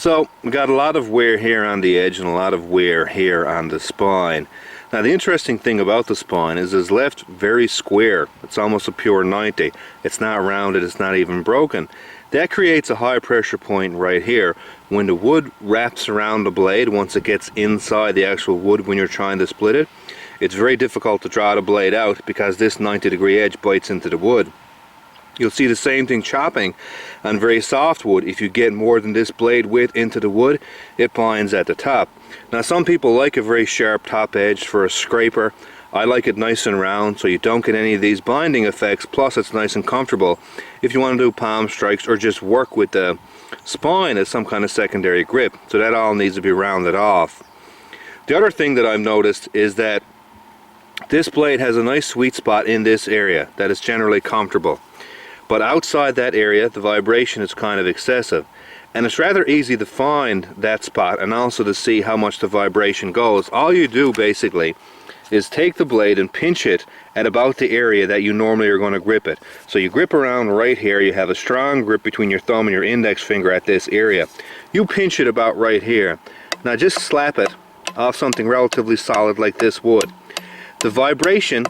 So we got a lot of wear here on the edge and a lot of wear here on the spine. Now the interesting thing about the spine is it's left very square. It's almost a pure 90. It's not rounded, it's not even broken. That creates a high pressure point right here. When the wood wraps around the blade, once it gets inside the actual wood when you're trying to split it, it's very difficult to draw the blade out because this 90-degree edge bites into the wood. You'll see the same thing chopping on very soft wood. If you get more than this blade width into the wood, it binds at the top. Now some people like a very sharp top edge for a scraper. I like it nice and round so you don't get any of these binding effects, plus it's nice and comfortable if you want to do palm strikes or just work with the spine as some kind of secondary grip. So that all needs to be rounded off. The other thing that I've noticed is that this blade has a nice sweet spot in this area that is generally comfortable. But outside that area, the vibration is kind of excessive. And it's rather easy to find that spot and also to see how much the vibration goes. All you do basically is take the blade and pinch it at about the area that you normally are going to grip it. So you grip around right here, you have a strong grip between your thumb and your index finger at this area. You pinch it about right here. Now just slap it off something relatively solid like this wood. The vibration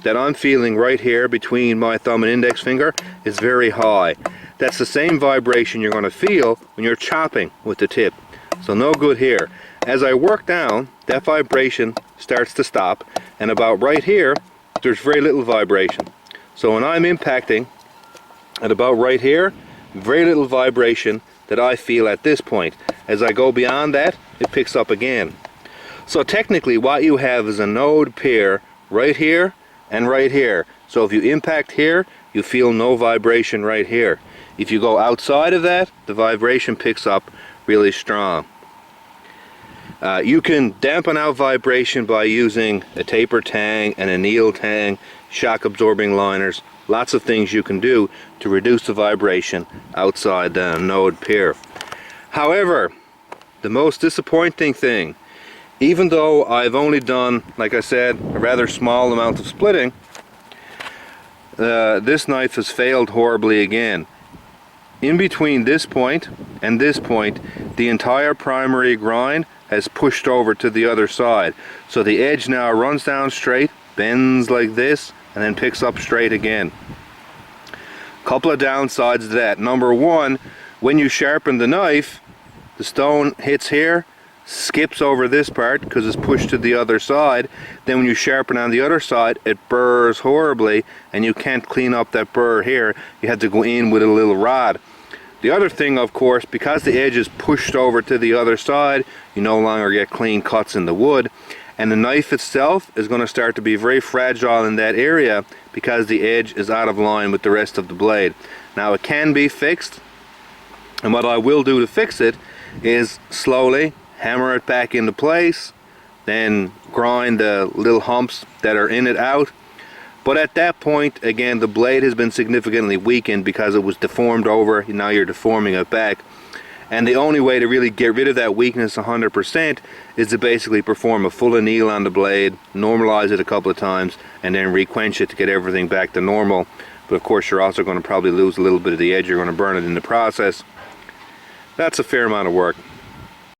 that I'm feeling right here between my thumb and index finger is very high. That's the same vibration you're going to feel when you're chopping with the tip. So no good here. As I work down, that vibration starts to stop, and about right here there's very little vibration. So when I'm impacting at about right here, very little vibration that I feel at this point. As I go beyond that, it picks up again. So technically what you have is a node pair right here and right here. So if you impact here, you feel no vibration right here. If you go outside of that, the vibration picks up really strong. You can dampen out vibration by using a taper tang, an anneal tang, shock absorbing liners, lots of things you can do to reduce the vibration outside the node pair. However, the most disappointing thing, even though I've only done, like I said, a rather small amount of splitting, this knife has failed horribly again. In between this point and this point, the entire primary grind has pushed over to the other side. So the edge now runs down straight, bends like this, and then picks up straight again. Couple of downsides to that. Number one, when you sharpen the knife, the stone hits here, skips over this part because it's pushed to the other side. Then when you sharpen on the other side, it burrs horribly, and you can't clean up that burr here. You have to go in with a little rod. The other thing, of course, because the edge is pushed over to the other side, you no longer get clean cuts in the wood, and the knife itself is going to start to be very fragile in that area because the edge is out of line with the rest of the blade. Now it can be fixed, and what I will do to fix it is slowly hammer it back into place, then grind the little humps that are in it out. But at that point, again, the blade has been significantly weakened because it was deformed over. Now you're deforming it back. And the only way to really get rid of that weakness 100% is to basically perform a full anneal on the blade, normalize it a couple of times, and then requench it to get everything back to normal. But of course, you're also going to probably lose a little bit of the edge. You're going to burn it in the process. That's a fair amount of work.